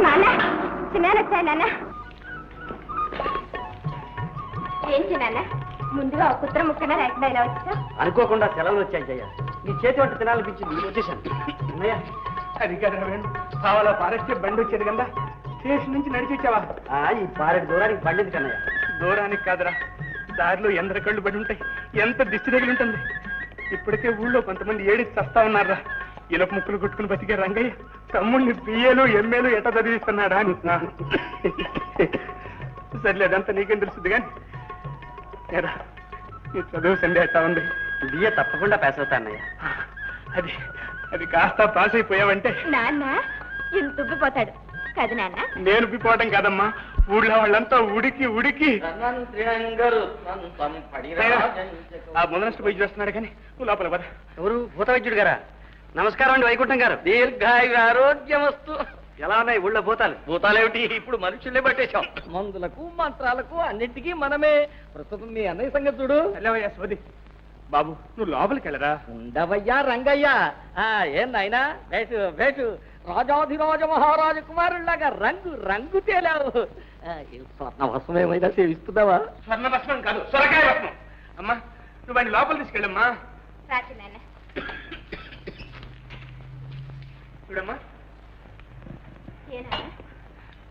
నాన్న చిన్న వచ్చాయి నాన్న. ఏంటి నాన్న ముందుగా ఒక కుత్ర ముక్కన రేకుండా ఇలా వచ్చా? అనుకోకుండా సెలవులు వచ్చాయి జయ. నీ చేతి వంట తినాలనిపించింది, వచ్చేసాను. అన్నయ్య అది కదా వేణు, కావాలా ఫారెస్ట్ బండి వచ్చేది కదా, స్టేషన్ నుంచి నడిచి వచ్చావా? ఈ పారెడు దూరానికి బండిది కన్నయ్య. దూరానికి కాదురా, దారిలో ఎందరి కళ్ళు పడి ఉంటాయి, ఎంత దిష్టి తగిలి ఉంటుంది. ఇప్పటికే ఊళ్ళో కొంతమంది ఏడిచి చస్తా ఉన్నారా. ఇలప ముక్కులు కొట్టుకుని బతికే రంగయ్య తమ్ముడిని బిఏలు ఎంఏలు ఎట చదివిస్తున్నాడా అని. సర్లే, అదంతా నీకేం తెలుస్తుంది కానీ నీ చదువు సండే ఎట్టా ఉంది? బిఏ తప్పకుండా పాస్ అవుతా అన్నయ్య. అది అది కాస్త పాస్ అయిపోయావంటే నాన్న ఇంత ఉబ్బిపోతాడు కదా నాన్న. నేను ఉబ్బిపోవటం కాదమ్మా, ఊళ్ళో వాళ్ళంతా ఉడికి ఉడికి ఆ మొదలస్ట్ పోయి చేస్తున్నాడు. కానీ నువ్వు లోపల పద. ఎవరు? భూత వైద్యుడు గారా? నమస్కారం అండి వైకుంఠం గారు. దీర్ఘాయురారోగ్యమస్తు. ఎలా ఉన్నాయి ఊళ్ళో భూతాలు? భూతాలేమిటి, ఇప్పుడు మనుషుల్నే పట్టేశాం. మందులకు మంత్రాలకు అన్నింటికీ మనమే. ప్రస్తుతం మీ అన్నయ్య సంగతి చూడు. వెళ్ళవయ్యా సోది. బాబు నువ్వు లోపలికి వెళ్ళరా. ఉండవయ్యా రంగయ్య. ఏం నాయనా, వేటు వేటు రాజాధిరాజ మహారాజ కుమారుల్లాగా రంగు రంగు తేలావు. స్వర్ణ వస్త్రం ఏమైనా సేవిస్తున్నావా? స్వర్ణ భస్మం కాదు, సొరకాయ భస్మం. అమ్మా నువ్వు వాడిని లోపల తీసుకెళ్ళమ్మా. రాజు నాన్న చూడమ్మా,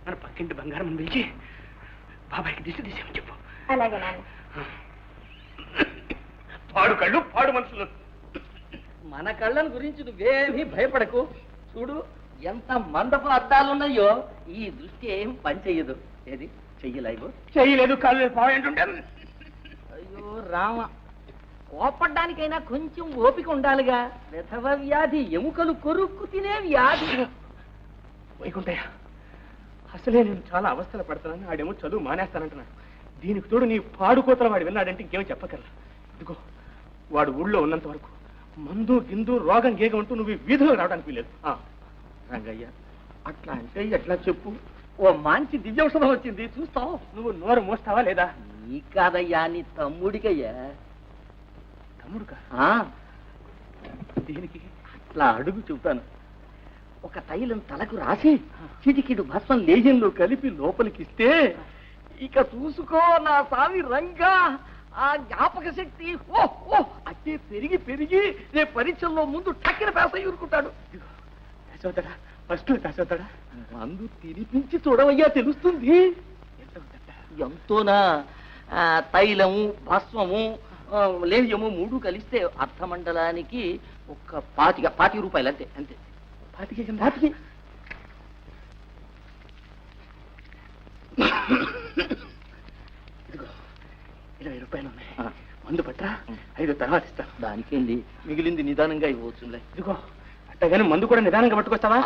మన పక్కింటి బంగారం పిలిచి బాబాయ్కి దిశ తీసేమని చెప్పు. అలాగే నాన్న. పాడు కళ్ళు పాడు మనుషులు. మన కళ్ళను గురించి నువ్వేమీ భయపడకు. చూడు ఎంత మందపు అద్దాలున్నాయో, ఈ దృష్టి ఏం పనిచెయ్యదు. ఏది చెయ్యలేవు? చెయ్యలేదు, కాళ్ళు పాయింటుంటే. అయ్యో రామ, కోపడ్డానికైనా కొంచెం ఓపిక ఉండాలిగా. విధవ వ్యాధి, ఎముకలు కొరుక్కు తినే వ్యాధి. వైకుంఠయ్య, అసలే నేను చాలా అవస్థలు పడుతున్నాను. ఆడేమో చదువు మానేస్తానంటున్నాడు. దీనికి తోడు నీ పాడుకోతల వాడు విన్నాడంటే ఇంకేమో చెప్పగలరా. ఇదిగో వాడు ఊళ్ళో ఉన్నంత వరకు మందు గిందు రోగం గేగ ఉంటూ నువ్వు వీధిలో రావడానికి వీలేదు. రంగయ్య, అట్లా అంటే ఎట్లా చెప్పు. ఓ మంచి దివ్యౌషధం వచ్చింది, చూస్తావు. నువ్వు నోరు మోస్తావా లేదా? నీ కాదయ్యా, నీ తమ్ముడికయ్యా. తమ్ముడుకా? దీనికి అట్లా అడుగు చెబుతాను. ఒక తైలం తలకు రాసి చిటికిడు భస్మం లేజంలో కలిపి లోపలికిస్తే ఇక చూసుకో నా స్వామి రంగా, ఆ జ్ఞాపక శక్తి అట్టే పెరిగి పెరిగి రేపు పరీక్షల్లో ముందు టక్కిన పేస ఊరుకుంటాడు. ఫస్ట్ పేసవుతాడా? మందు తినిపించి చూడవయ్యా, తెలుస్తుంది. ఎంతోనా? తైలము భస్మము లేహ్యము 3 కలిస్తే అర్ధమండలానికి ఒక 25 రూపాయలు అంతే. అంతే 25. ఇదిగో 20 రూపాయలు ఉన్నాయి. మందు పట్రా, 5 తర్వాత ఇస్తాను. దానికేంది, మిగిలింది నిదానంగా ఇవ్వచ్చులే. ఇదిగో అట్టగానే మందు కూడా నిదానంగా పట్టుకొస్తావా?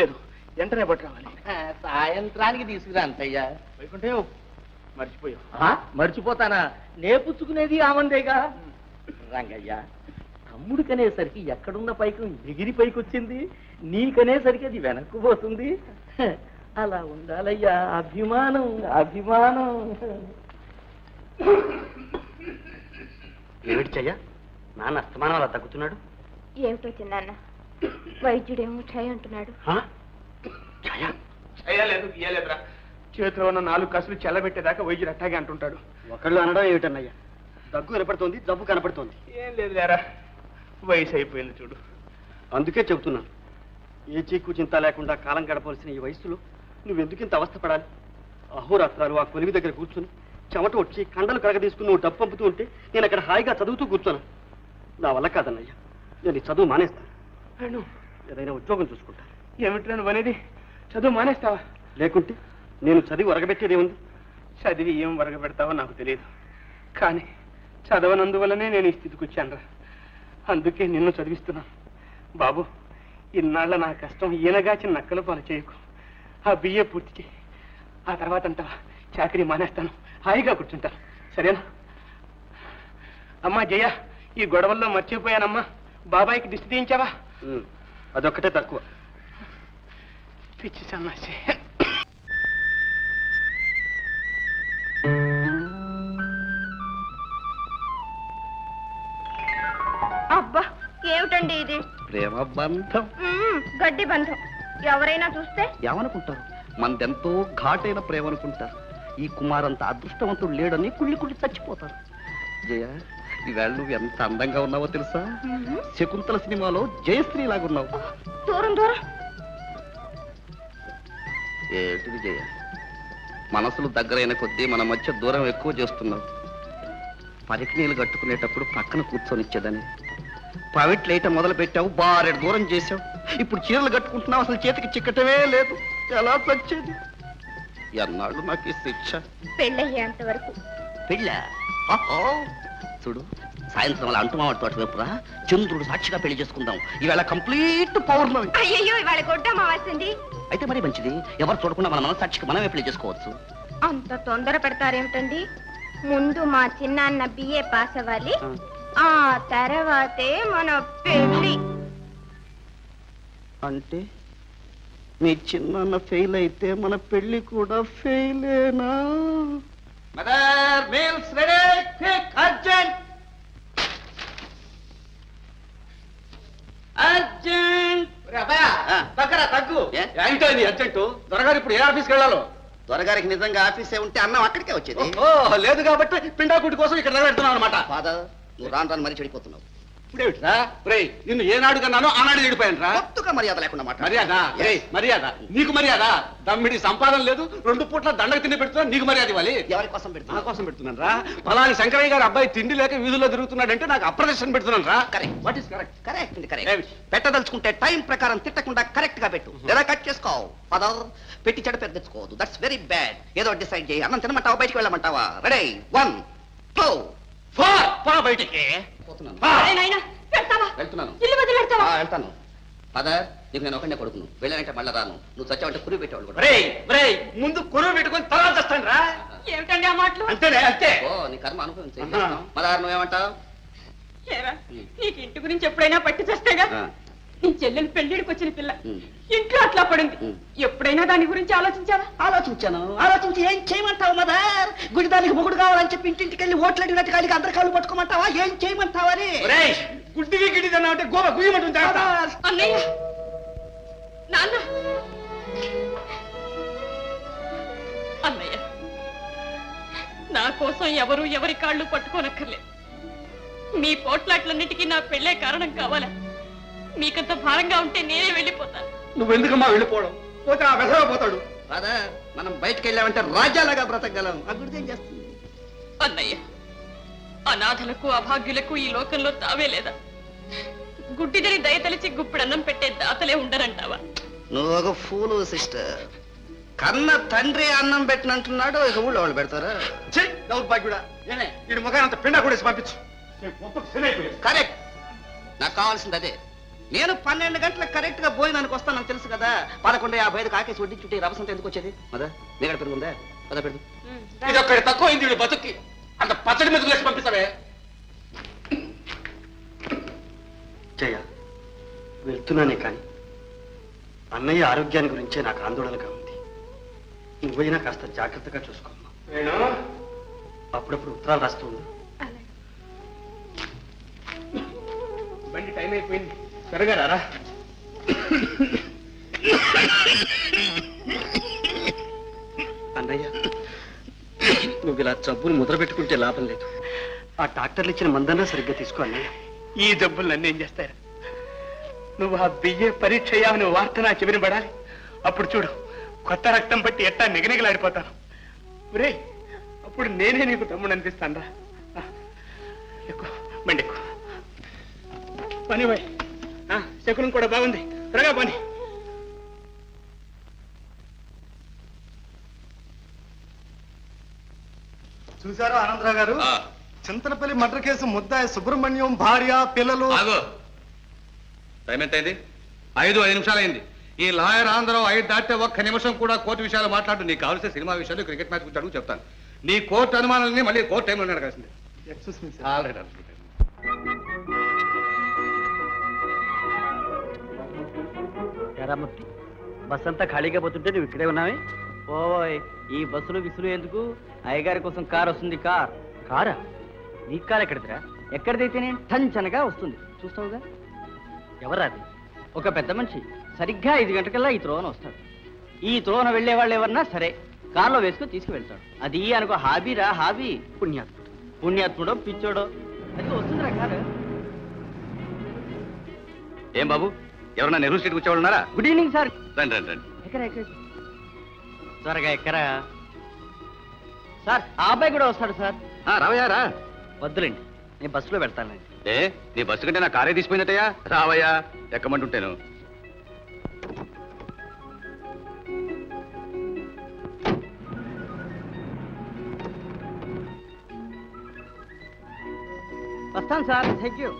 లేదు, వెంటనే పట్టు రావాలి. సాయంత్రానికి తీసుకురా అంతయ్యా. వైకుంఠే మర్చిపోయావు. మర్చిపోతానా? నేపుచ్చుకునేది ఆమందేగా. రంగయ్య, తమ్ముడికనేసరికి ఎక్కడున్న పైకి ఎగిరి పైకి వచ్చింది, నీకనేసరికి అది వెనక్కు పోతుంది. అలా ఉండాలయ్యా, అభిమానం అభిమానం. ఏమిటి చెయ్య, నాన్న అస్తమానం అలా తగ్గుతున్నాడు? ఏమిటో చిన్నాన్న, వైద్యుడేమో ఛాయ్ అంటున్నాడు. చేయలేదు గీయలేదురా. చేతిలో ఉన్న 4 కసులు చెల్లబెట్టేదాకా వైద్యుడు అట్టాగే అంటుంటాడు. ఒకళ్ళు అనడం ఏమిటన్నయ్యా? దగ్గు కనపడుతోంది, జబ్బు కనపడుతోంది. ఏం లేదు లేరా, వయసు అయిపోయింది చూడు. అందుకే చెబుతున్నాను, ఏ చీకు చింత లేకుండా కాలం గడపవలసిన ఈ వయసులో నువ్వెందుకింత అవస్థపడాలి? అహోరాత్రాలు ఆ కొలివి దగ్గర కూర్చుని చెమట వచ్చి కండలు కరగ తీసుకుని నువ్వు డబ్బు పంపుతూ ఉంటే నేను అక్కడ హాయిగా చదువుతూ కూర్చోను. నా వల్ల కాదన్నయ్యా, నేను ఈ చదువు మానేస్తాను. ఏదైనా ఉద్యోగం చూసుకుంటాను. ఏమిటి నువ్వు అనేది? చదువు మానేస్తావా? లేకుంటే నేను చదివి వరగబెట్టేదేముంది? చదివి ఏం వరగబెడతావో నాకు తెలియదు, కానీ చదవనందువల్లనే నేను ఈ స్థితికి వచ్చానురా. అందుకే నిన్ను చదివిస్తున్నాను. బాబు, ఇన్నాళ్ళ నా కష్టం ఈయనగాచి నక్కల పాలు చేయకు. ఆ బిఏ పూర్తి చేయి, ఆ తర్వాత అంటావా చాకరీ మానేస్తాను, హాయిగా కూర్చుంటాను. సరేనా? అమ్మా జయ, ఈ గొడవల్లో మర్చిపోయానమ్మా, బాబాయ్కి దిష్టి తీయించావా? అదొక్కటే తక్కువ. పిచ్చి సన్నాసి. అబ్బా, ఏమిటండి ఇది? ప్రేమ బంధం, గడ్డి బంధం. ఎవరైనా చూస్తే ఏమనుకుంటారు? మందెంతో ఘాటైన ప్రేమ అనుకుంటారు. ఈ కుమారంత అదృష్టవంతుడు లేడని కుళ్ళి కుళ్ళి చచ్చిపోతారు. జయ, ఈవేళ నువ్వు ఎంత అందంగా ఉన్నావో తెలుసా? శకుంతల సినిమాలో జయశ్రీ లాగున్నావు. దూరం దూరం. ఏంటిది జయ, మనసులు దగ్గరైన కొద్దీ మన మధ్య దూరం ఎక్కువ చేస్తున్నావు. పరికినీళ్ళు కట్టుకునేటప్పుడు పక్కన కూర్చొనిచ్చేదని ప్రైవేట్ లైట్ మొదలు పెట్టావు, బారెడు దూరం చేసావు. ఇప్పుడు చీరలు కట్టుకుంటున్నావు, అసలు చేతికి చిక్కటమే లేదు. ఎలా వచ్చేది? ఎన్నాళ్ళు నాకు ఈ శిక్ష? పెళ్ళయ్యేంత వరకు. పెళ్ళ? చూడు, సాయంత్రం అలా అంటుమావాడి తోట వైపురా చంద్రుడు సాక్షిగా పెళ్లి చేసుకుందాం. ఈవేళ కంప్లీట్ పౌర్ణమి. అయ్యయ్యో, ఇవాళ గొడ్డమ్మవాల్సింది. అయితే మరీ మంచిది. ఎవరు చూడకుండా మన మనసాక్షికి మనమే పెళ్లి చేసుకోవచ్చు. అంత తొందర పెడతారేమిటండి? ముందు మా చిన్నాన్న బిఏ పాస్ అవ్వాలి, ఆ తర్వాతే మన పెళ్లి. అంటే మీ చిన్న ఫెయిల్ అయితే మన పెళ్లి కూడా ఫెయిలేనా? Mother, meals ready, quick, urgent urgent. తగ్గు. ఏ? ఏంటో ఇది అర్జెంటు? దొరగారు ఇప్పుడు ఏ ఆఫీస్కి వెళ్ళాలో? దొరగారికి నిజంగా ఆఫీసే ఉంటే అన్నం అక్కడికే వచ్చేది. లేదు కాబట్టి పిండాకుటి కోసం ఇక్కడ నిలబెడుతున్నాను అనమాట. ఫాదర్, నువ్వు రాను రాను మరీ చెడిపోతున్నావు. ఇప్పుడేమిట్రా రేయ్, నిన్ను ఏనాడు కన్నానో ఆనాడు చెడిపోయాను రా. కొత్తగా మర్యాద లేకుండా మాట. మర్యాద? రేయ్, మర్యాద నీకు మర్యాద? దమ్మిడి సంపాదన లేదు, 2 పూట్ల దండకు తిండి పెడుతున్నా, నీకు మర్యాద ఇవ్వాలి. ఎవరి కోసం నా పెడుతున్నా? కోసం పెడుతున్నాను రా. ఫలాని శంకరయ్య గారు అబ్బాయి తిండి లేక వీధుల్లో తిరుగుతున్నాడంటే నాకు అప్రదర్శన పెడుతున్నాను రా. Correct. What is correct? Correct ఏమిటి? కరెక్ట్. పెట్టదలుచుకుంటే టైం ప్రకారం తిట్టకుండా కరెక్ట్ గా పెట్టు, లేదా కట్ చేసుకో. ఫాదర్, పెట్టి చెడ పెద్ద తెచ్చుకోవద్దు. That's very bad. ఏదో డిసైడ్ చేయి. అన్నం తినమంటావా, బయటికి వెళ్ళమంటావా? రెడీ, 1 2 పో బయటికి. పోతున్నాను. వెళ్తావా? వెళ్తున్నాను. ఇల్లు వదిలి వెళ్తావా? వెళ్తాను. ఫాదర్, నీకు నేను ఒకటే కొడుకును. వెళ్ళాలంటే మళ్ళీ రాను. నువ్వు చచ్చావంటే కురి పెట్టేవాళ్ళు కూడా. రేయ్, ముందు కొరువు పెట్టుకొని తర్వాత చేస్తాను రా. ఏమిటండి ఆ మాటలు? అంతేనే, అంతే. ఓ, నీ కర్మ అనుభవించే. మదార్, నువ్వేమంటావు? నీకు ఇంటి గురించి ఎప్పుడైనా పట్టి చేస్తేగా. నీ చెల్లెలు పెళ్లిడికి వచ్చిన పిల్ల ఇంట్లో అట్లా పడింది. ఎప్పుడైనా దాని గురించి ఆలోచించావా? ఆలోచించాను. ఆలోచించి ఏం చేయమంటావు మదర్? గుడిదానికి మొగుడు కావాలని చెప్పి ఇంటింటికి వెళ్ళి ఓట్లడినట్టు కాలికి అందరి కాళ్ళు పట్టుకోమంటావా? ఏం చేయమంటావని? గుడ్డివి గిడ్డిదన్నా అంటే గోవ గుయ్యమంటుంది. అన్నయ్య, నాన్న, అన్నయ్య, నా కోసం ఎవరు ఎవరి కాళ్ళు పట్టుకోనక్కర్లేదు. మీ పోట్లాట్లన్నిటికీ నా పెళ్ళే కారణం కావాలా? మీకంత భారంగా ఉంటే నేనే వెళ్ళిపోతాను. నువ్వెందుకమ్మా వెళ్ళిపోవడం? పోతే ఆ వెధవ పోతాడు. ఫాదర్, మనం బయటకు వెళ్ళామంటే రాజ్యాలుగా బ్రతకగలం. ఆ గుడిది ఏం చేస్తుంది? అన్నయ్య, అనాథలకు అభాగ్యులకు ఈ లోకంలో తావే లేదా? గుడ్డిదని దయతలిచి గుప్పిడన్నం పెట్టే దాతలే ఉండరంటావా? నువ్వు ఒక ఫూలు సిస్టర్. కన్న తండ్రి అన్నం పెట్టినంటున్నాడు, ఇక ఊళ్ళో వాళ్ళు పెడతారా? దౌర్భాగ్యుడా, ఏనే వీడి ముఖాన్ని అంత పిండా కూడా పంపించు. కరెక్ట్. నాకు కావాల్సింది అదే. నేను 12 గంటలకు కరెక్ట్ గా భోజనానికి వస్తానని తెలుసు కదా. 11:55 ఆకేసి వడ్డించుంటే రవసంత ఎందుకు వచ్చేది? మదా, నీగడ పెరుగుందా? పద పెరుగు. ఇది ఒక్కడి తక్కువ అయింది వీడి బతుక్కి. అంత పచ్చడి మీద వేసి పంపిస్తావే. జయ, వెళ్తున్నానే కానీ అన్నయ్య ఆరోగ్యాన్ని గురించే నాకు ఆందోళనగా ఉంది. నువ్వైనా కాస్త జాగ్రత్తగా చూసుకోమ్మా. అప్పుడప్పుడు ఉత్తరాలు రాస్తూ ఉండు. బండి టైం అయిపోయింది, త్వరగా రారా. అన్నయ్య, నువ్వు ఇలా జబ్బులు ముద్ర పెట్టుకుంటే లాభం లేదు. ఆ డాక్టర్లు ఇచ్చిన మందన్నా సరిగ్గా తీసుకో అన్నయ్య. ఈ జబ్బులు నన్ను ఏం చేస్తారా? నువ్వు ఆ బియ్యే పరీక్ష అయ్యావని వార్త నా చెవిని పడాలి. అప్పుడు చూడు, కొత్త రక్తం పట్టి ఎట్టా నిగనిగలాడిపోతాను. రే, అప్పుడు నేనే నీకు తమ్ముడు అనిపిస్తాను రా. ఎక్కువ బండి ఎక్కువ పని పోయి. శకునం కూడా బాగుంది, త్వరగా పని. చూసారా ఆనందరావు గారు, చింతలపల్లి మర్డర్ కేసు ముద్దాయి సుబ్రహ్మణ్యం భార్య పిల్లలు. టైం ఎంత అయింది? 5 నిమిషాలు అయింది. ఈ లాయర్ ఆంధ్రరావు 5 దాటితే 1 నిమిషం కూడా కోర్టు విషయాలు మాట్లాడు. నీకు కావాల్సిన సినిమా విషయాలు, క్రికెట్ మ్యాచ్ గురించి అడుగు, చెప్తాను. నీ కోర్టు అనుమానాలని మళ్ళీ కోర్టు టైంలో అడగాల్సింది. Excuse me sir. Already bus అంతా ఖాళీగా పోతుంటే నువ్వు ఇక్కడే ఉన్నావే? ఓయ్, ఈ బస్సులు విసులు ఎందుకు? అయ్యగారి కోసం కార్ వస్తుంది. కారా? నీ కారు ఎక్కడిదిరా? ఎక్కడిదైతే నేను టంచనగా వస్తుంది, చూస్తావుగా. ఎవరాది? ఒక పెద్ద మనిషి. సరిగ్గా 5 గంటకల్లా ఈ త్రోవన వస్తాడు. ఈ త్రోన వెళ్లే వాళ్ళు ఎవరన్నా సరే కారులో వేసుకుని తీసుకువెళ్తాడు. అది అనుకో హాబీరా హాబీ. పుణ్యాత్ముడు. పుణ్యాత్ముడో పిచ్చోడో అది వస్తుందిరా కారు. ఏం బాబు, ఎవరన్నా నెహ్రూ స్ట్రీట్ వచ్చేవాళ్ళు ఉన్నారా? Good evening sir. రండి రండి రండి. ఎక్కరా త్వరగా ఎక్కరా సార్. ఆ అబ్బాయి కూడా వస్తాడు సార్. రావయ్యా రా. వద్దులేండి, నేను బస్సులో పెడతానండి. ఏ నీ బస్సు కంటే నా కారే తీసిపోయిందటయ్యా. రావయ్యా, ఎక్కమంటుంటేను. వస్తాను సార్. Thank you.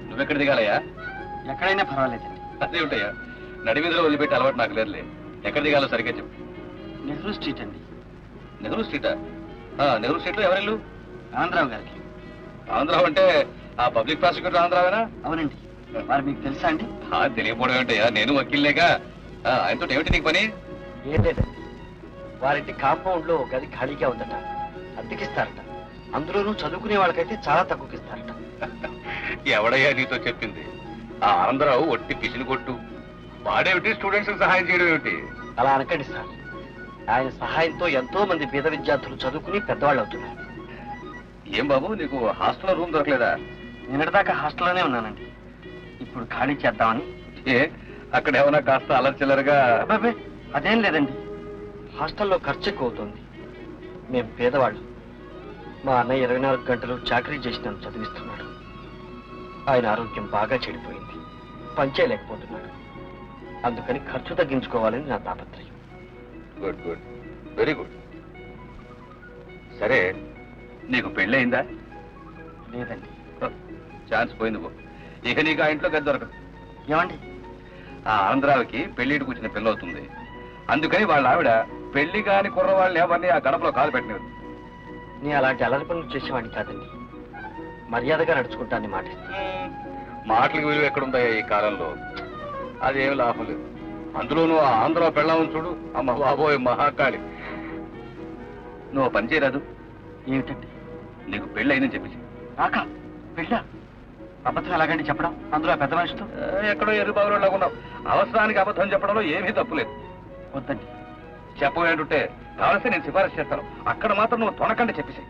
నువ్వెక్కడ దిగాలయ్యా? ఎక్కడైనా పర్వాలేదండి. అదే ఉంటాయా, నడిమీదలో వదిలిపెట్టి అలవాటు నాకు లేదులే. ఎక్కడ దిగాలో సరిగ్గా చెప్పు. నెహ్రూ స్ట్రీట్ అండి. నెహ్రూ స్ట్రీటా? నెహ్రూ స్ట్రీట్లో ఎవరెళ్ళు? ఆనందరావు గారికి. ఆంధ్రావు అంటే ఆ పబ్లిక్ ప్రాసిక్యూటర్ ఆంధ్రావేనా? అవునండి. మరి మీకు తెలుసా అండి? తెలియకపోవడం ఏంటయ్యా, నేను వకీల్లేగా. ఆయనతో ఏమిటి నీకు పని? ఏం లేదండి, వారింటి కాంపౌండ్ లో గది ఖాళీగా ఉందట, అద్దెకిస్తారట. అందులోనూ చదువుకునే వాళ్ళకైతే చాలా తక్కువకిస్తారట. ఎవడయ్యా నీతో చెప్పింది? ఆ ఆంధ్రావు ఒట్టి పిసిని కొట్టు. వాడేమిటి స్టూడెంట్స్ సహాయం చేయడం ఏమిటి? అలా అనకండి సార్. ఆయన సహాయంతో ఎంతో మంది పేద విద్యార్థులు చదువుకుని పెద్దవాళ్ళు అవుతున్నారు. ఏం బాబు, నీకు హాస్టల్లో రూమ్ దొరకలేదా? నిన్నటిదాకా హాస్టల్లోనే ఉన్నానండి. ఇప్పుడు ఖాళీ చేద్దామని. ఏ అక్కడ ఏమన్నా కాస్త అలర్చిల్లరుగా? అబ్బాబే అదేం లేదండి, హాస్టల్లో ఖర్చు ఎక్కువ అవుతుంది. మేము పేదవాళ్ళు. మా అన్నయ్య 24 గంటలు చాకరీ చేసి నన్ను చదివిస్తున్నాడు. ఆయన ఆరోగ్యం బాగా చెడిపోయింది, పనిచేయలేకపోతున్నాడు. అందుకని ఖర్చు తగ్గించుకోవాలని నా తాపత్రయం. Good good, very good. సరే, నీకు పెళ్ళి అయిందా? లేదండి. ఛాన్స్ పోయింది పో. ఇక నీకు ఆ ఇంట్లో గది దొరకదు. ఏమండి? ఆ ఆంధ్రావికి పెళ్లిటికి వచ్చిన పిల్ల అవుతుంది. అందుకని వాళ్ళ ఆవిడ పెళ్లి కాని కుర్రవాళ్ళని ఎవరిని ఆ గడపలో కాలు పెట్టినది. నేను అలాంటి అలరి పనులు చేసేవాడిని కాదండి. మర్యాదగా నడుచుకుంటానని మాటిస్తాను. మాటలకు విలువ ఎక్కడుందయ్యా ఈ కాలంలో? అదేమి లాభం లేదు. అందులోనూ ఆ ఆంధ్ర పెళ్ళామని చూడు, అమ్మ బాబోయ్ మహాకాళి. నువ్వు పని చేయరాదు? ఏమిటండి? నీకు పెళ్ళి అయిందని చెప్పేసి. నాకా పెళ్ళా? అబద్ధం ఎలాగండి చెప్పడం, అందులో పెద్ద మనిషితో? ఎక్కడో ఎరుబాబులో ఉన్నావు. అవసరానికి అబద్ధం చెప్పడంలో ఏమీ తప్పులేదు. వద్దండి. చెప్పవేంటుంటే కావలసి నేను సిఫారసు చేస్తాను. అక్కడ మాత్రం నువ్వు తొనకండి చెప్పేసి.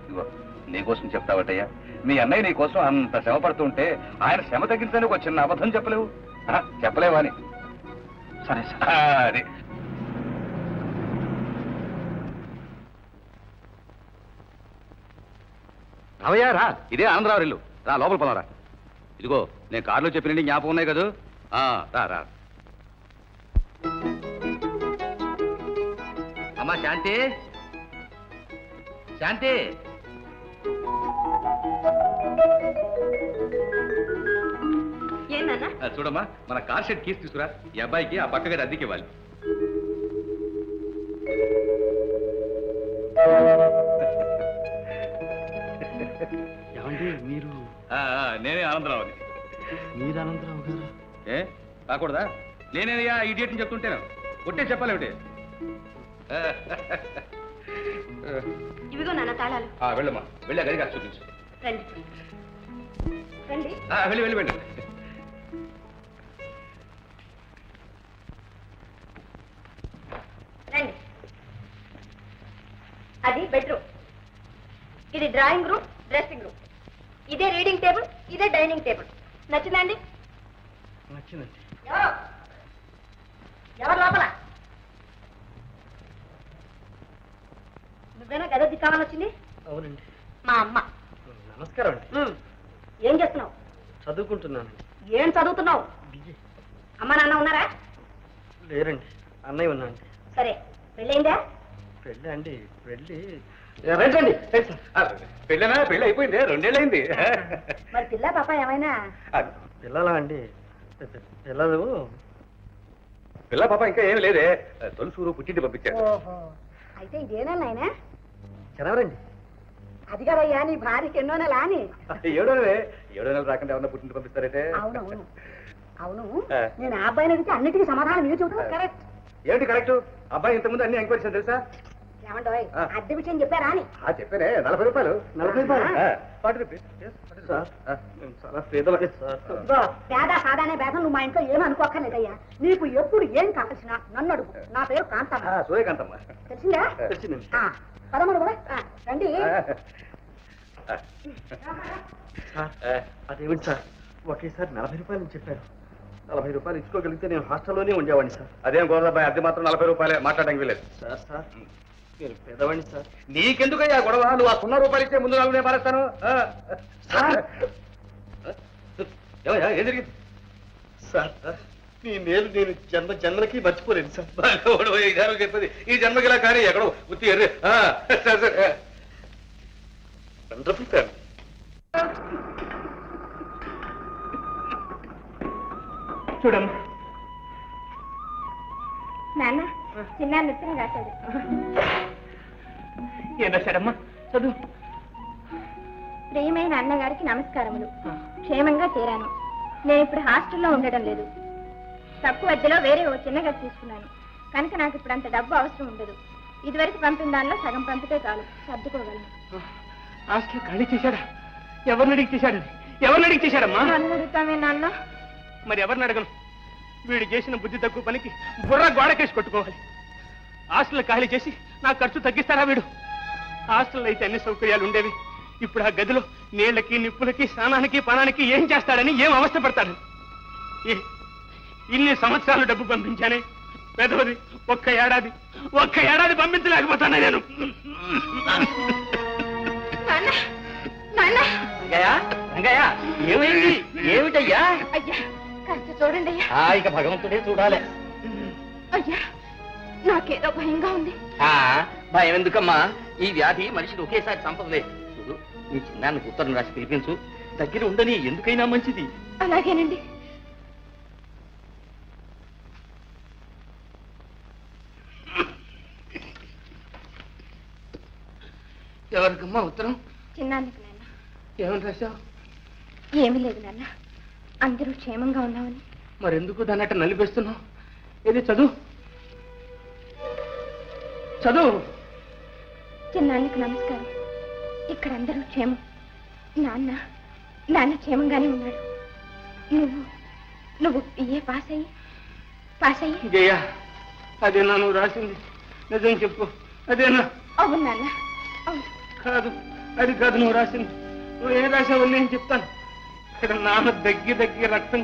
ఇదిగో నీకోసం చెప్తావటయ్యా. మీ అన్నయ్య నీ కోసం అంత శ్రమ పడుతుంటే ఆయన శ్రమ తగ్గించడానికి ఒక చిన్న అబద్ధం చెప్పలేవు? చెప్పలేవా అని? సరే సార్. అది రావయ్యా రా. ఇదే ఆనందరావు ఇల్లు. రా లోపల పోదారా. ఇదిగో నేను కారులో చెప్పినండి జ్ఞాపకం ఉన్నాయి కదా. రా రా. అమ్మా శాంతి, శాంతి. చూడమ్మా, మన కార్ షెడ్ కీస్ తీసుకురా. ఈ అబ్బాయికి ఆ పక్క గది అద్దెకి ఇవ్వాలి. ఏమండి మీరు? నేనే ఆనందరావుని. మీరు ఆనందరావు గారు? ఏ కాకూడదా? నేనేనయ్యా ఇడియట్ అని చెప్తుంటేను. ఒట్టే చెప్పాలేమిటి? ఇవిగో నాన్న తాళాలు. వెళ్ళమ్మా, వెళ్ళా గదిగా చూపించు. రండి రండి. వెళ్ళి వెళ్ళి వెళ్ళి. రండి. అది బెడ్రూమ్, ఇది డ్రాయింగ్ రూమ్, డ్రెస్సింగ్ రూమ్, ఇదే రీడింగ్ టేబుల్, ఇదే డైనింగ్ టేబుల్. నచ్చిందండి? నచ్చిందండి. ఎవరు లోపల? నువ్వేనా గదొద్ది కావాలొచ్చింది? అవునండి. మా అమ్మ. నమస్కారం అండి. ఏం చేస్తున్నావు? చదువుకుంటున్నానండి. ఏం చదువుతున్నావు? బిఏ. అమ్మ నాన్న ఉన్నారా? లేరండి, అన్నయ్య ఉన్నాండి. సరే, పెళ్ళైందా? పెళ్ళి అండి, పెళ్ళి రండి. పెళ్ళనా? పెళ్ళి అయిపోయింది, 2 ఏళ్ళు అయింది. మరి పిల్ల పాప ఏమైనా? పిల్లలా అండి? పిల్లలు పిల్ల పాప ఇంకా ఏమి లేదే. తొలుసూరు పుట్టింటి పంపించారు. ఓహో, అయితే ఇదేనా నాయనా? చదవరండి. అది కదయ్యా నీ భార్యకి ఎన్నో నెల అని. 7 నెలలు రాకుండా ఎవరన్నా పుట్టింటి పంపిస్తారైతే? అవునవును అవును. నేను ఆ అబ్బాయిని అడిగితే అన్నిటికీ సమాధానం మీరు చెబుతున్నారు. కరెక్ట్. ఏమిటి కరెక్ట్? అబ్బాయి ఇంతకుముందు అన్ని ఎంక్వైరీస్ తెలుసా? ఏమండోయ్ అద్దె విషయం చెప్పారా అని చెప్పారే 40 రూపాయలు 40 రూపాయలు? 40 రూపీస్ సార్ మేము చాలా పేదవాడి సార్. ఇదిగో, పేద సాదానే భేదం నువ్వు మా ఇంట్లో ఏమీ అనుకోక్కర్లేదయ్యా. నీకు ఎప్పుడు ఏం కావాల్సినా నన్ను అడుగు. నా పేరు కాంతమ్మ. సూర్యకాంతమ్మ తెలిసిందా? తెలిసిందండి. పదమూడు కూడా రండి. సార్ అదేమిటి సార్ ఒకేసారి 40 రూపాయలు చెప్పారు. 40 రూపాయలు ఇచ్చుకోగలిగితే నేను హాస్టల్లోనే ఉండేవాడిని సార్. అదేం గోదాబాయ్ అద్దె మాత్రం 40 రూపాయలే మాట్లాడడానికి వీలేదు. సార్ సార్ మీరు పేదవాడిని సార్. నీకెందుకయ్యా గొడవ? నువ్వు ఆ 0 రూపాయలు ఇచ్చే ముందు 4 నేను మారేస్తాను. ఏమయ్యా ఏం జరిగింది? సార్ మీ మేలు నేను జన్మలకి మర్చిపోలేను సార్. ఈ జన్మ చెప్పేది ఈ జన్మకి ఇలా కానీ ఎక్కడో ఉత్తి ఎర్రి. సరే సరే వండర్ఫుల్ ఫ్యామిలీ. చూడమ్మా, నాన్న చిన్న నృత్యం రాశాడు. ఏం రాశాడమ్మా? చదువు. ప్రియమైన అన్నగారికి నమస్కారములు. క్షేమంగా చేరాను. నేను ఇప్పుడు హాస్టల్లో ఉండడం లేదు. తక్కువ మధ్యలో వేరే ఓ చిన్న గది తీసుకున్నాను కనుక నాకు ఇప్పుడు అంత డబ్బు అవసరం ఉండదు. ఇదివరకు పంపిన దానిలో సగం పంపితే చాలు, సర్దుకోగలను. హాస్టల్ ఖాళీ చేశాడా? ఎవరిని అడిగి చేశాడు? ఎవరిని అడిగి చేశాడమ్మా? నన్ను అడుగుతామే నాన్న. మరి ఎవరిని అడగను? వీడు చేసిన బుద్ధి తక్కువ పనికి బుర్ర గోడకేసి కొట్టుకోవాలి. హాస్టల్ ఖాళీ చేసి నా ఖర్చు తగ్గిస్తారా వీడు? హాస్టల్లో అయితే అన్ని సౌకర్యాలు ఉండేవి. ఇప్పుడు ఆ గదిలో నీళ్లకి నిప్పులకి స్నానానికి పానానికి ఏం చేస్తాడని ఏం అవస్థ పడతాడు? ఇన్ని సంవత్సరాలు డబ్బు పంపించానే పెదవది ఒక్క ఏడాది పంపించలేకపోతాను నేను. ఏమైంది? ఏమిటయ్యా? అయ్యా కాస్త చూడండి అయ్యా. ఇక భగవంతుడే చూడాలి. అయ్యా నాకేదో భయంగా ఉంది. భయం ఎందుకమ్మా? ఈ వ్యాధి మనిషిని ఒకేసారి చంపదులే. చూడు, నీ చిన్నానికి ఉత్తరం రాసి పిలిపించు. దగ్గర ఉండని, ఎందుకైనా మంచిది. అలాగేనండి. ఎవరికమ్మా ఉత్తరం? చిన్నానికి నాన్న. ఏమని రాశావు? ఏమీ లేదు నాన్న, అందరూ క్షేమంగా ఉన్నామని. మరెందుకు దాన్ని అట్ట నలిపేస్తున్నావు? ఏది చదువు చదువు. చిన్నానికి నమస్కారం. ఇక్కడ అందరూ క్షేమం. నాన్న క్షేమంగానే ఉన్నాడు. నువ్వు ఏ పాస్ అయ్యి జయ, అదేనా నువ్వు రాసింది? నిజం చెప్పు, అదేనా? అవును నాన్న, అవును. కాదు, అది కాదు నువ్వు రాసింది. నువ్వు ఏం రాసావు నేను చెప్తాను. ఇక్కడ నాన్న దగ్గి రక్తం.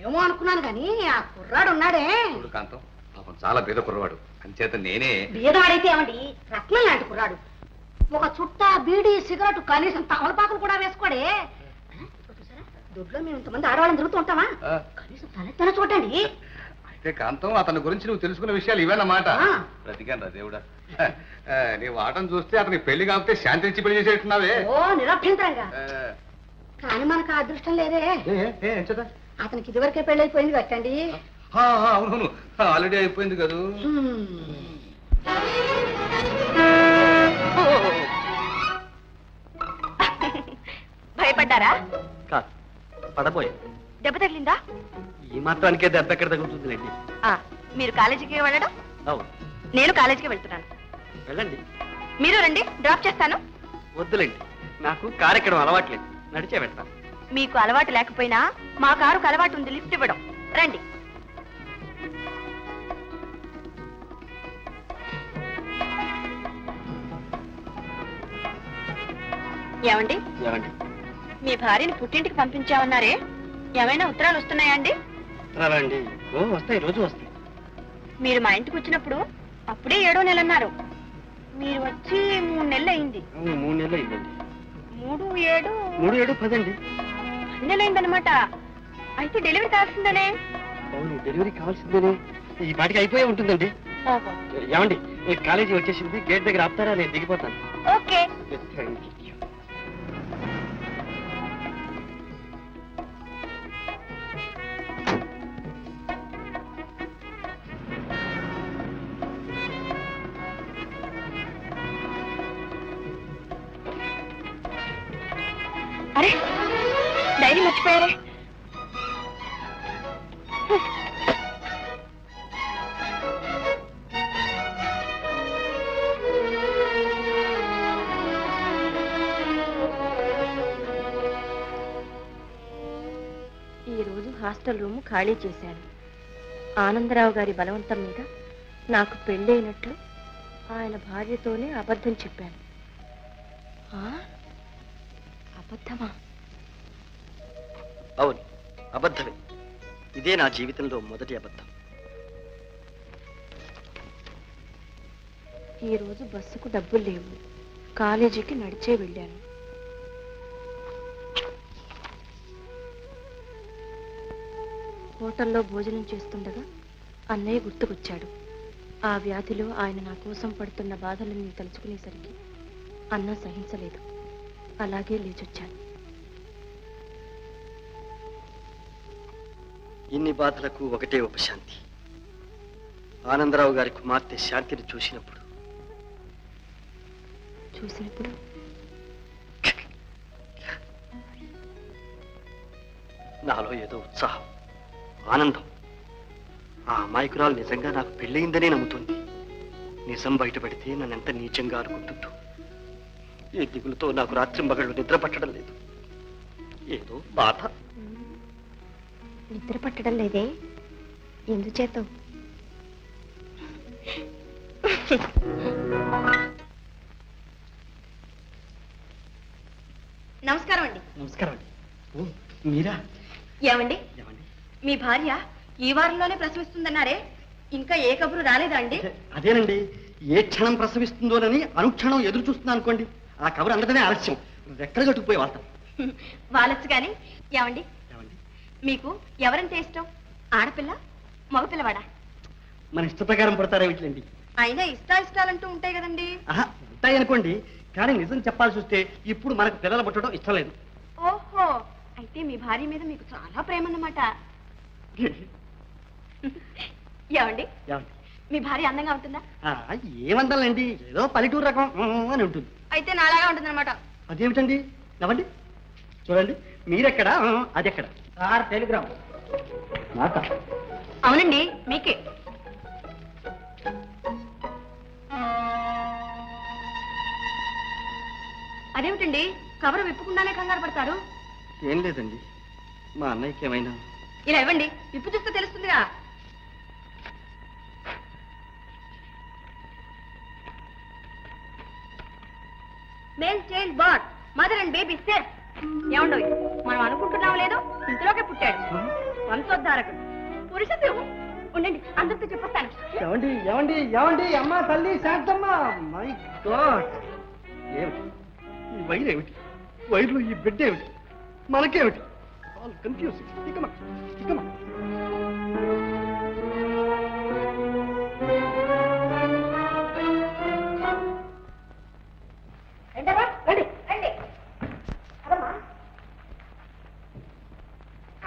ఏమో అనుకున్నాను కానీ ఆ కుర్రాడు ఉన్నాడే. కాంతం పాపం చాలా పేద కుర్రవాడు. అంచేత నేనే బీదవాడైతే ఏమండి, రత్నం లాంటి కుర్రాడు. ఒక చుట్ట బీడీ సిగరెట్ కనీసం తమలపాకులు కూడా వేసుకోడే. చూసారా, దొడ్లో మేము ఇంతమంది ఆడవాళ్ళని తిరుగుతూ ఉంటామా? కనీసం తలెత్తన చూడండి. అయితే కాంతం అతని గురించి నువ్వు తెలుసుకున్న విషయాలు ఇవేనమాట. బ్రతికాను రా దేవుడా. నీ వాటం చూస్తే అతని పెళ్లి కాకపోతే శాంతి ఇచ్చి పెళ్లి చేసేట్టున్నావే. ఓ నిరభ్యంతరంగా. కానీ మనకు ఆ అదృష్టం లేదే. అతనికి ఇదివరకే పెళ్ళైపోయింది కట్టండి. అవునవును, ఆల్రెడీ అయిపోయింది కదా. భయపడ్డారా? కాదు, పడబోయే. దెబ్బ తగిలిందా? ఈ మాత్రానికే దెబ్బ ఎక్కడ తగ్గుతుందిలేండి. మీరు కాలేజీకి వెళ్ళడం, అవును, నేను కాలేజీకి వెళ్తున్నాను. వెళ్ళండి. మీరు రండి, డ్రాప్ చేస్తాను. వద్దులేండి, నాకు కారు ఎక్కడం అలవాట్లేదు, నడిచే వెళ్తాను. మీకు అలవాటు లేకపోయినా మా కారుకు అలవాటు ఉంది లిఫ్ట్ ఇవ్వడం. రండి. ఏమండి, ఏమండి? మీ భార్యని పుట్టింటికి పంపించామన్నారే, ఏమైనా ఉత్తరాలు వస్తున్నాయా అండి? అండి, వస్తాయి, రోజు వస్తాయి. మీరు మా ఇంటికి వచ్చినప్పుడు అప్పుడే 7వ నెల అన్నారు. మీరు వచ్చి 3 నెలలు అయింది. 3 నెలలు అయిందండి. 3, 7, 3, 7, 10 అండి. 10 నెలలు అయిందనమాట. అయితే డెలివరీ కావాల్సిందనే. అవును, డెలివరీ కావాల్సిందేనే. ఈ పాటికి అయిపోయే ఉంటుందండి. ఓహో, ఏమండి, మీరు కాలేజీ వచ్చేసింది, గేట్ దగ్గర ఆపుతారా? నేను దిగిపోతాను. ఓకే. అరే, డైరీ మర్చిపోయారే. ఈరోజు హాస్టల్ రూము ఖాళీ చేశాను. ఆనందరావు గారి బలవంతం మీద నాకు పెళ్ళైనట్లు ఆయన భార్యతోనే అబద్ధం చెప్పాను. అబద్ధమా? అవును, అబద్ధమే. ఇదే నా జీవితంలో మొదటి అబద్ధం. ఈరోజు బస్సుకు డబ్బులు లేవు. కాలేజీకి నడిచే వెళ్ళాను. హోటల్లో భోజనం చేస్తుండగా అన్నయ్య గుర్తుకొచ్చాడు. ఆ వ్యాధిలో ఆయన నా కోసం పడుతున్న బాధలన్నీ తలుచుకునేసరికి అన్నం సహించలేదు. అలాగే లేచొచ్చాను. ఇన్ని బాధలకు ఒకటే ఉపశాంతి. ఆనందరావు గారి కుమార్తె శాంతిని చూసినప్పుడు నాలో ఏదో ఉత్సాహం, ఆనందం. ఆ అమాయకురాలు నిజంగా నాకు పెళ్ళయిందనే నమ్ముతుంది. నిజం బయటపడితే నన్నెంత నీచంగా అనుకుంటుందో. ఈ దిగులతో నాకు రాత్రి మగళ్ళు నిద్ర పట్టడం లేదు. ఏదో బాధ. నిద్ర పట్టడం లేదే? ఎందుచేత? నమస్కారం అండి. నమస్కారం అండి. మీరా? ఏమండి, మీ భార్య ఈ వారంలోనే ప్రసవిస్తుందన్నారే, ఇంకా ఏ కబురు రాలేదా అండి? అదేనండి, ఏ క్షణం ప్రసవిస్తుందోనని అనుక్షణం ఎదురు చూస్తున్నా అనుకోండి. ఆ కబురు అందటమే ఆలస్యం. రెక్కలు కట్టుకుపోయి వాళ్తాం. వాళ్ళొచ్చు కానీ. ఏమండి, మీకు ఎవరంటే ఇష్టం? ఆడపిల్ల, మగపిల్లవాడా? మన ఇష్ట ప్రకారం పడతారా వీటిలండి. అయినా ఇష్టాలంటూ ఉంటాయి కదండి. ఉంటాయి అనుకోండి, కానీ నిజం చెప్పాల్సి వస్తే ఇప్పుడు మనకు పిల్లలు పుట్టడం ఇష్టం లేదు. ఓహో, అయితే మీ భార్య మీద మీకు చాలా ప్రేమ అన్నమాట. ఏమండి, మీ భార్య అందంగా ఉంటుందా? ఏమందాలండి, ఏదో పల్లెటూరు రకం అని ఉంటుంది. అయితే నాలాగా ఉంటుందన్నమాట. అదేమిటండి? నవ్వండి, చూడండి. మీరెక్కడ, అదెక్కడ? టెలిగ్రామ్. అవునండి, మీకే. అదేమిటండి, కవర్ విప్పకుండానే కంగారు పడతారు? ఏం లేదండి, మా అన్నయ్యకి ఏమైనా. ఇలా ఇవ్వండి, విప్పు చూస్తే తెలుస్తుందిగా. Male child both, mother and baby safe. ఏమండో, మనం అనుకుంటున్నాం లేదు, ఇంతలోకే పుట్టాడు. వంశోద్ధారకుడు, పురుష సింహం. ఉండండి, అందరితో చెప్పొస్తాను. ఏమండి ఏమండి ఏమండి, అమ్మా తల్లి శాంతమ్మ. మై గాడ్, ఏమిటి ఈ వైర్? ఏమిటి వైర్లు? ఈ బిడ్డ ఏమిటి? మనకేమిటి? All confusing. ఇకమా ఇకమా.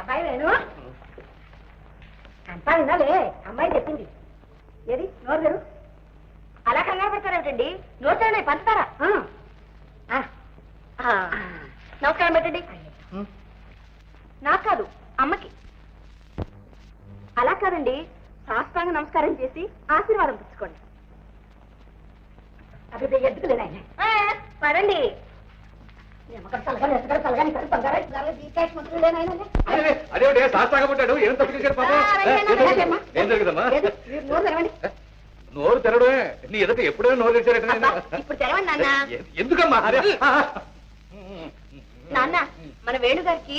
అబ్బాయి వేణు, అంతా వినాలే, అమ్మాయి చెప్పింది. ఏది నోరు గారు? అలా కంగారు పెడతారేమిటండి? నోరు తెరలే, పంచుతారా? నమస్కారం పెట్టండి. నాకు కాదు, అమ్మకి. అలా కాదండి, శాస్త్రాంగ నమస్కారం చేసి ఆశీర్వాదం పుచ్చుకోండి. అది ఎద్దుకులేదా? పదండి. అదే శాస్త్రంగా పుట్టాడు. ఏం తప్పు చేశాడు పాపం? ఏం జరుగుదమ్మా? నోరు తెరడమే. నీ ఎదుట ఎప్పుడైనా నోరు తెరిచారట? ఇప్పుడు తెరవండి నాన్న. ఎందుకమ్మా? నాన్న, మన వేణుగారికి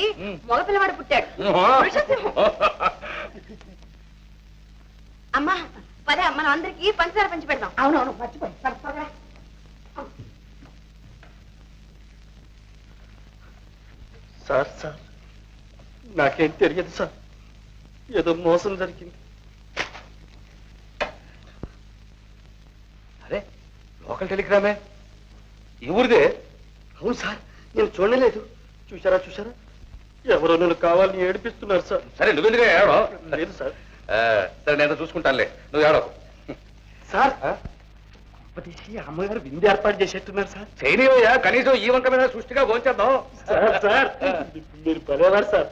మగపిల్లవాడు పుట్టాడు. అమ్మా పదే, మనం అందరికి పంచదార పంచి పెడదాం. అవునవును, మర్చిపోయి. సార్ సార్, నాకేం తెలియదు సార్. ఏదో మోసం జరిగింది. అరే, లోకల్ టెలిగ్రామే. ఈ ఊరిదే? అవును సార్, నేను చూడలేదు. చూసారా చూసారా, ఎవరో నన్ను కావాలని ఏడిపిస్తున్నారు సార్. సరే, నువ్వెందుకే ఏడో? లేదు సార్. సరే, నేను చూసుకుంటానులే, నువ్వు ఏడో. సార్, అమ్మగారు విందు ఏర్పాటు చేసేట్టున్నారు సార్. చేయనివయ్యా, కనీసం ఈ వంక మీద సృష్టిగా భోంచేద్దాం. సార్ సార్, మీరు పదేవారు సార్.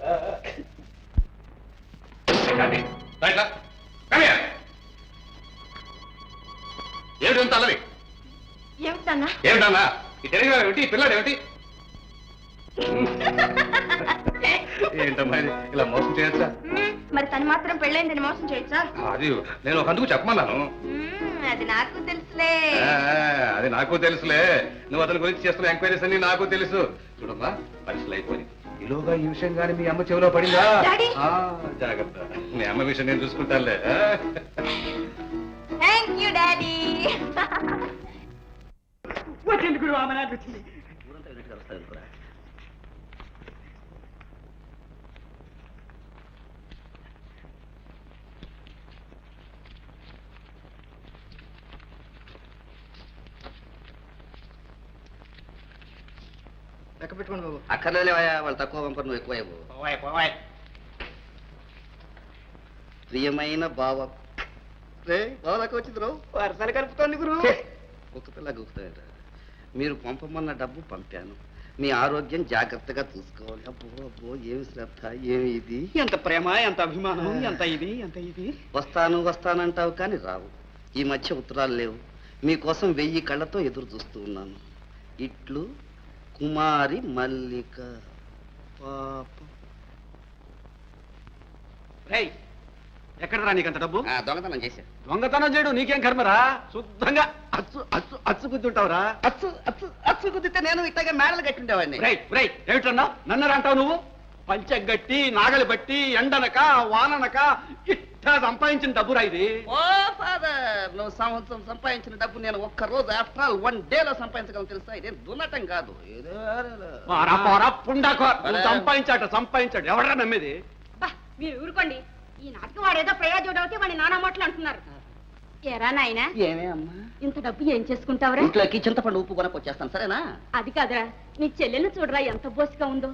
ఏమిటి అల్లరి? ఏమిటన్నా? ఏమిటన్నా? ఈ టెలిగ్రామ్ ఏమిటి? ఈ పిల్లాడు ఏమిటి? ఏంటమ్మా ఇది? ఇలా మోసం చేయొచ్చా? మరి తను మాత్రం పెళ్ళైందని మోసం చేయొచ్చా అది నేను ఒక అందుకు చెప్పమన్నాను. అది నాకు తెలుసులే. అది నాకు తెలుసులే. నువ్వు అతని గురించి చేస్తున్న ఎంక్వైరీస్ అన్ని నాకు తెలుసు. చూడమ్మా, పరీక్షలు అయిపోయి ఈలోగా ఈ విషయం కానీ మీ అమ్మ చెవిలో పడిందా? డాడీ! జాగ్రత్త, మీ అమ్మ విషయం నేను చూసుకుంటానులే. Thank you daddy. వచ్చింది గురువు, ఆమె నాకు వచ్చింది. లెక్క పెట్టుకోండి బాబు. అక్కర్లేవయ్యా, వాళ్ళు తక్కువ పంపరు, నువ్వు ఎక్కువ ఇవ్వు. ప్రియమైన బావ రే బావ దాకా వచ్చింది రావు. వరసలు కలుపుతోంది గురువు. ఒక పిల్ల గుర్తుంట. మీరు పంపమన్న డబ్బు పంపాను. మీ ఆరోగ్యం జాగ్రత్తగా చూసుకోవాలి. అబ్బో అబ్బో, ఏమి శ్రద్ధ, ఏమి ఇది. ఎంత ప్రేమ, ఎంత అభిమానం, ఎంత ఇది, ఎంత ఇది. వస్తాను వస్తానంటావు కానీ రావు. ఈ మధ్య ఉత్తరాలు లేవు. మీకోసం 1000 కళ్ళతో ఎదురు చూస్తూ ఉన్నాను. ఇట్లు కుమారి మల్లిక. పాపం. రేయ్, ఎక్కడరా నీకంత డబ్బు? దొంగతనం చేశా. దొంగతనం చేయడు నీకేం కర్మరా? శుద్ధంగా అచ్చు అచ్చు అచ్చు గుద్దుంటావురా. అచ్చు అచ్చు అచ్చు కుదిరితే నేను ఇట్లాగే మేడలు కట్టుండేవాడిని. ఏమిటన్నావు? నన్నరా అంటావు నువ్వు? పంచగట్టి నాగలి బట్టి ఎండనక వాననక ఇట్టా సంపాదించిన డబ్బురా ఇది. ఓ ఫాదర్, నువ్వు సంవత్సరం సంపాదించిన డబ్బు నేను ఒక్క రోజు ఆఫ్టర్ ఆల్ 1 డేలో సంపాదించగలను తెలుసా? ఇదేం దున్నటం కాదు. సంపాదించాడు ఎవడరా నమ్మేది? మీరు ఊరుకోండి. ఈ నాటకం వాడేదో ప్రయోజనం అవుతే వాడి నానా మాటలు అంటున్నారు. ఎరా నాయనా, ఏమే అమ్మా, ఇంత డబ్బు ఏం చేసుకుంటావురా? ఇంట్లోకి చింతపండు ఉప్పు కొనకొచ్చేస్తాను, సరేనా? అది కాదురా, నీ చెల్లెలు చూడరా ఎంత బోసిగా ఉందో.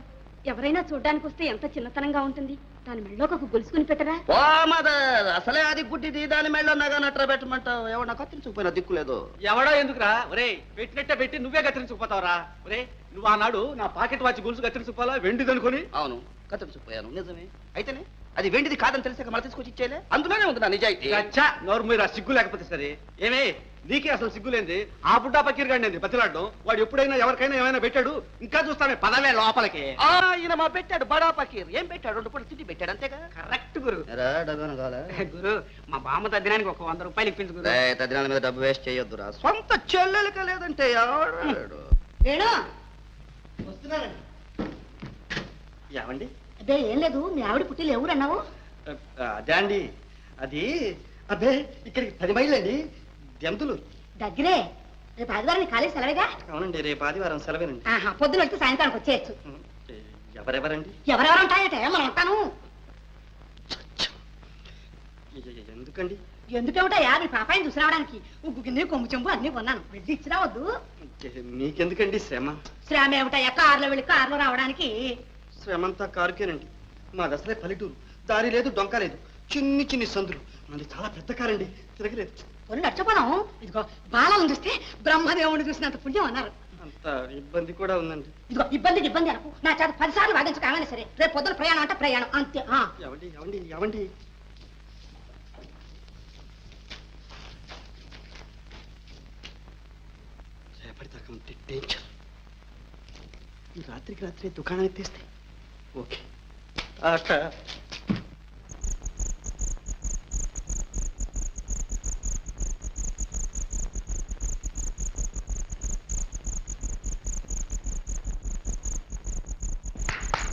ఎవరైనా చూడ్డానికి వస్తే ఎంత చిన్నతనంగా ఉంటుంది. దాని మెళ్ళోకి ఒక గొలుసుకుని పెట్టరా. ఓ మదర్, అసలే అది గుడ్డిది, దాని మెళ్ళో నగ నట్ర పెట్టమంటావు. ఎవరు నాకు కత్తిరించుకుపోయినా దిక్కులేదు. ఎవడో ఎందుకురా? ఒరే, పెట్టినట్టే పెట్టి నువ్వే కత్తిరించుకుపోతావురా. ఒరే, నువ్వు ఆనాడు నా పాకెట్ వాచి గొలుసు కత్తిరించుకోవాలా, వెండిదనుకొని. అవును, కత్తిరించుకుపోయాను, నిజమే. అయితేనే అది వెండిది కాదని తెలిసాక మళ్ళీ తీసుకొచ్చి ఇచ్చేలే. అందులోనే ఉంది నా నిజాయితీ. అచ్చా, నోరు మీరు సిగ్గు లేకపోతే సరే. ఏమే, నీకే అసలు సిగ్గులేంది. ఆ బుడ్డా పకీర్ గాడి బతిలాడడం. వాడు ఎప్పుడైనా ఎవరికైనా ఏమైనా పెట్టాడు? ఇంకా చూస్తామే, పదవే లోపలికి. ఈయన మా పెట్టాడు బడా పకీర్. ఏం పెట్టాడు? 2 పూటలు తిండి పెట్టాడు, అంతేగా. కరెక్ట్ గురు. గురు, మా బామ్మ తద్దినానికి ఒక 100 రూపాయలు ఇప్పించు గురు. తదినాల మీద డబ్బు వేస్ట్ చేయొద్దురా. సొంత చెల్లెలక లేదంటే ఎవడాడు? వస్తున్నారండి. ఏమండి? అదే ఏం లేదు, మీ ఆవిడ పుట్టిలు ఎవరు అన్నావు? అదే అండి, అది అబ్బే ఇక్కడికి 10 మైళ్ళు అండి. దెంతులు దగ్గరే. రేపు ఆదివారం కాలేజ్ సెలవేగా? అవునండి, రేపు ఆదివారం సెలవేనండి. పొద్దున వెళ్తే సాయంత్రానికి వచ్చేయచ్చు. ఎవరెవరండి? ఎవరెవరు ఉంటాయట, మనం ఉంటాను. ఎందుకండి? ఎందుకేమిటయా, నీ పాపాయిని చూసి రావడానికి ఉగ్గు గిన్నె కొమ్ము చెంబు అన్ని కొన్నాను. వెళ్ళి ఇచ్చి రావద్దు. మీకెందుకండి శ్రమ? శ్రమ ఏమిటయ్యా, కారులో వెళ్ళి కారులో రావడానికి. శ్రమంతా కారుకేనండి. మాది అసలే పల్లెటూరు. దారి లేదు, డొంక లేదు, చిన్ని చిన్ని సందులు. మనది చాలా పెద్ద కారండి, తిరగలేదు. కొన్ని నడిచిపోదాం. ఇదిగో బాలను చూస్తే బ్రహ్మదేవుని చూసినంత పుణ్యం అన్నారు. అంత ఇబ్బంది కూడా ఉందండి. ఇదిగో ఇబ్బందికి ఇబ్బంది అనకు. నా చేత 10 సార్లు వాదించు కాగానే సరే. రేపు పొద్దున ప్రయాణం అంటే ప్రయాణం అంతే. ఎవండి ఎవండి ఎవండి రేపటిదాకా ఉంటే డేంజర్. ఈ రాత్రికి రాత్రి దుకాణం ఎత్తేస్తే ఓకే.